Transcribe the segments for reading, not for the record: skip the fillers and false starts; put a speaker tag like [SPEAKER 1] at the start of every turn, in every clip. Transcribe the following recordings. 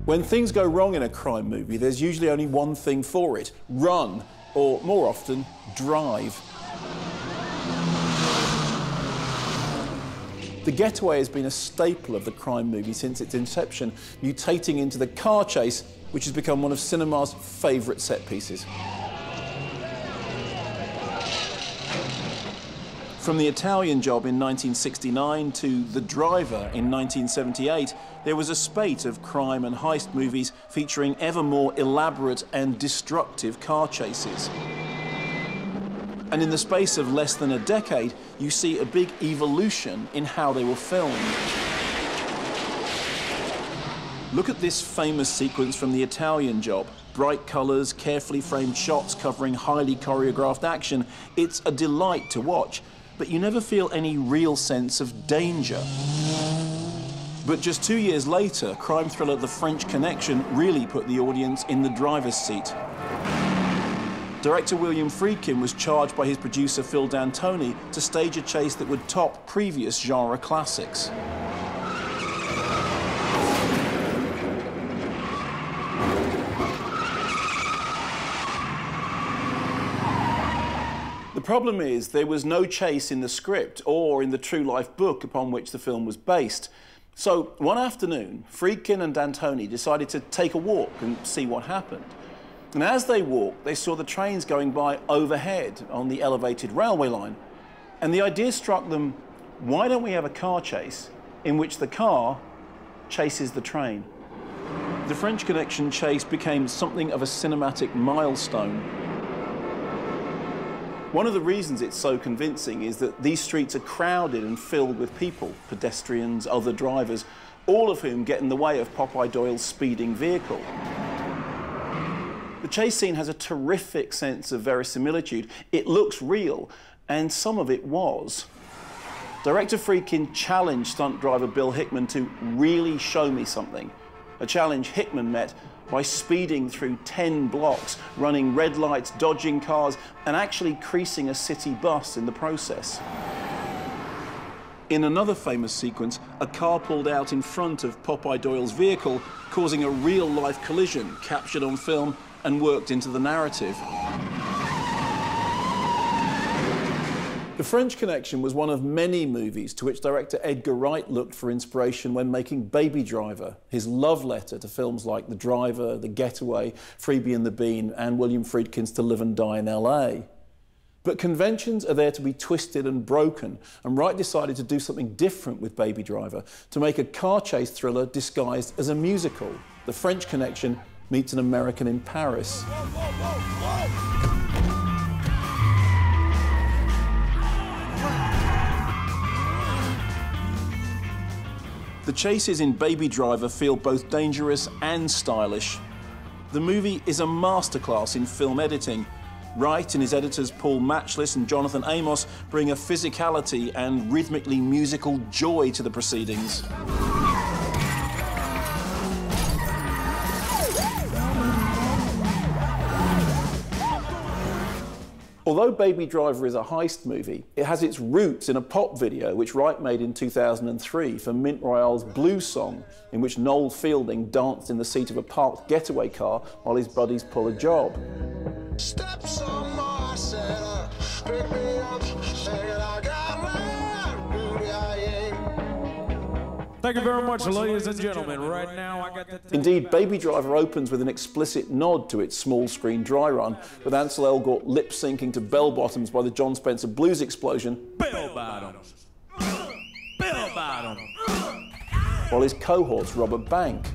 [SPEAKER 1] When things go wrong in a crime movie, there's usually only one thing for it: run, or more often, drive. The Getaway has been a staple of the crime movie since its inception, mutating into the car chase, which has become one of cinema's favourite set pieces. From The Italian Job in 1969 to The Driver in 1978, there was a spate of crime and heist movies featuring ever more elaborate and destructive car chases. And in the space of less than a decade, you see a big evolution in how they were filmed. Look at this famous sequence from The Italian Job. Bright colours, carefully framed shots covering highly choreographed action. It's a delight to watch, but you never feel any real sense of danger. But just 2 years later, crime thriller The French Connection really put the audience in the driver's seat. Director William Friedkin was charged by his producer Phil D'Antoni to stage a chase that would top previous genre classics. The problem is there was no chase in the script or in the true-life book upon which the film was based. So one afternoon, Friedkin and D'Antoni decided to take a walk and see what happened. And as they walked, they saw the trains going by overhead on the elevated railway line. And the idea struck them, why don't we have a car chase in which the car chases the train? The French Connection chase became something of a cinematic milestone. One of the reasons it's so convincing is that these streets are crowded and filled with people, pedestrians, other drivers, all of whom get in the way of Popeye Doyle's speeding vehicle. The chase scene has a terrific sense of verisimilitude. It looks real, and some of it was. Director Friedkin challenged stunt driver Bill Hickman to really show me something, a challenge Hickman met by speeding through 10 blocks, running red lights, dodging cars, and actually creasing a city bus in the process. In another famous sequence, a car pulled out in front of Popeye Doyle's vehicle, causing a real-life collision captured on film and worked into the narrative. The French Connection was one of many movies to which director Edgar Wright looked for inspiration when making Baby Driver, his love letter to films like The Driver, The Getaway, Freebie and the Bean, and William Friedkin's To Live and Die in LA. But conventions are there to be twisted and broken, and Wright decided to do something different with Baby Driver, to make a car chase thriller disguised as a musical. The French Connection meets An American in Paris. The chases in Baby Driver feel both dangerous and stylish. The movie is a masterclass in film editing. Wright and his editors Paul Matchless and Jonathan Amos bring a physicality and rhythmically musical joy to the proceedings. Although Baby Driver is a heist movie, it has its roots in a pop video which Wright made in 2003 for Mint Royale's Blues Song, in which Noel Fielding danced in the seat of a parked getaway car while his buddies pull a job. Steps on my saddle, pick me up, I got my booty,
[SPEAKER 2] Thank you very much, ladies and gentlemen. Right now, I got the...
[SPEAKER 1] Indeed, Baby Driver opens with an explicit nod to its small-screen dry run, with Ansel Elgort lip-syncing to Bell Bottoms by the John Spencer Blues explosion.
[SPEAKER 2] Bell Bottoms! Bell Bottoms!
[SPEAKER 1] While his cohorts rob a bank.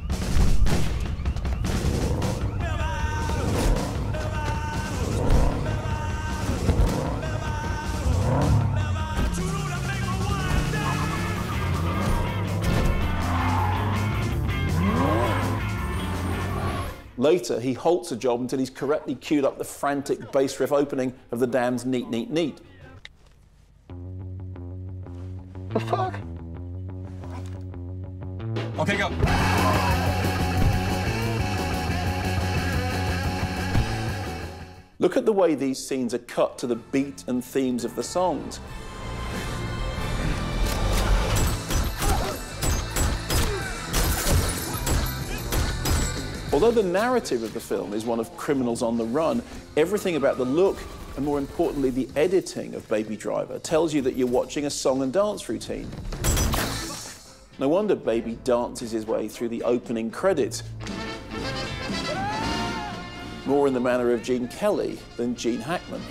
[SPEAKER 1] Later, he halts a job until he's correctly queued up the frantic bass riff opening of the Damned's Neat, Neat, Neat. The fuck?
[SPEAKER 3] Okay, go.
[SPEAKER 1] Look at the way these scenes are cut to the beat and themes of the songs. Although the narrative of the film is one of criminals on the run, everything about the look and, more importantly, the editing of Baby Driver tells you that you're watching a song and dance routine. No wonder Baby dances his way through the opening credits, more in the manner of Gene Kelly than Gene Hackman.